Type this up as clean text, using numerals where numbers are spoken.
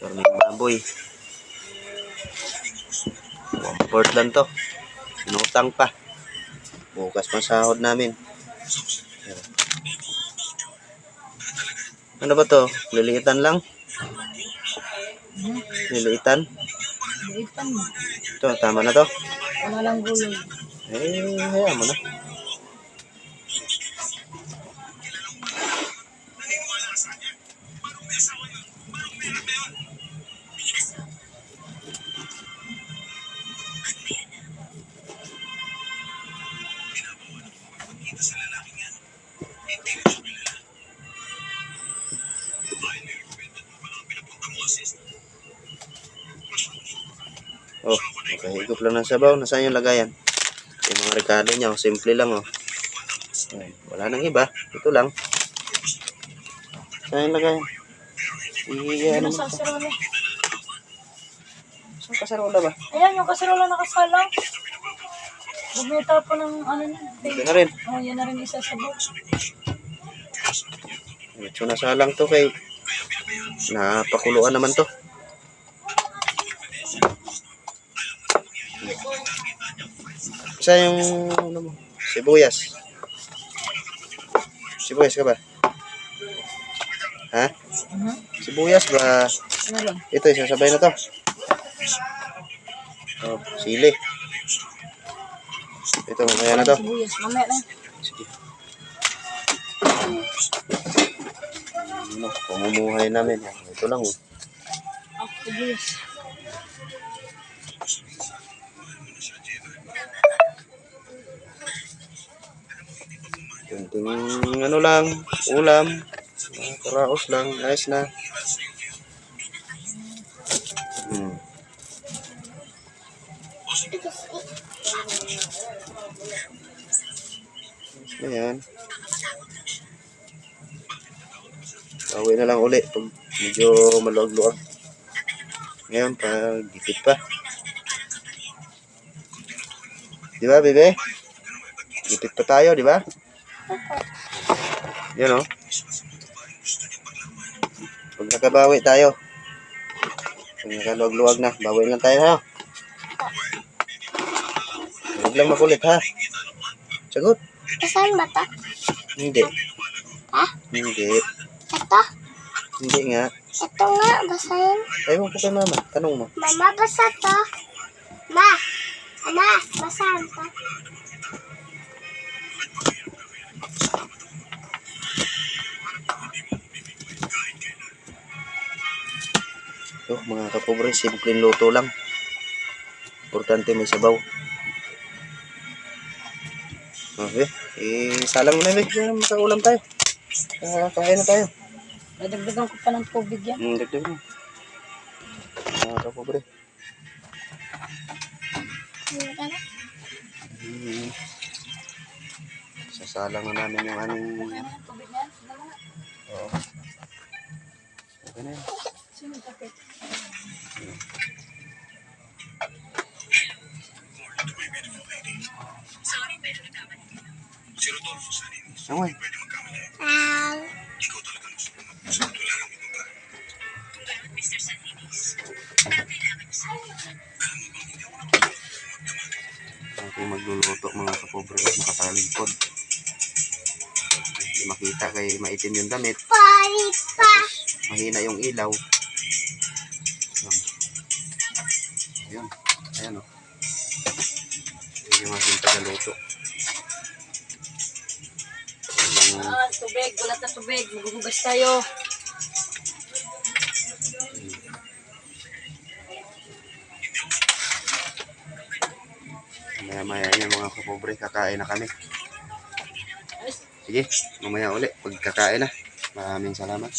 Karning baboy. 1/4 lang to. Inutang pa. Bukas pang sahod namin. Ano ba to? Liliitan lang? Liliitan? Liliitan mo. Ito, tama na to? Ano lang gulong. Hayaan mo na. Oh, nakahigop lang ng sabaw. Nasaan yung lagayan? Yung mga rekado niya, simple lang oh. Ay, wala nang iba. Ito lang. Saan yung lagayan? Ano sa kaserola? Saan kasarola ba? Ayan, yung kaserola nakasalang. Huwag mo itapon ng ano niya. Ito na rin. Oh, yan na rin isa sa box. Ito nasalang to kay napakuluan naman to. Isa yung ano mo, sibuyas. Sibuyas ka ba? Ha? Sibuyas ba? Ano lang? Ito, isasabay na to. Oh, sili. Ito, mamaya na to. Sibuyas, mamaya lang. Sige. Ano, pamumuhay namin. Ito lang oh. Sibuyas. Kunting ano lang, ulam. Karaos lang, ayos na. Ayan. Bawi na lang uli pag medyo maluwag-luwag. Ngayon, pag dikit pa. Di ba, bebe? Dikit pa tayo, di ba? Yan o. Pag nakabawi tayo. Pag nakaluwag-luwag na, bawi lang tayo ha. Huwag lang makulit ha. Sagot. Saan ba ito? Hindi. Ha? Hindi. Ito? Hindi nga. Ito nga, basahin. Ewan ko kay mama. Tanong mo. Mama, basa to. Ma, ama, basahan to. Ito, mga kapobre, simpleng luto lang. Importante may sabaw. Okay. Salang mo na, bebe. Makaulam tayo. Kain na tayo. Nadagdagan ko pa ng tubig yan. Dagdag mo. Mga kapobre. Sasalang na namin yung aming... Tubig yan? Oo. Okay na yun. Sino kapit? Sangay. Ako magluluto mga kapobre at makataligpod. Hindi makita kay maitim yung damit. Tapos mahina yung ilaw. Ayan. Ayan o. Ayan yung aking tagaluto. Tubig, gulat na tubig. Maghuhugas tayo. Maya-maya yan mga kapobre. Kakain na kami. Sige, mamaya uli. Pagkakain na. Maraming salamat.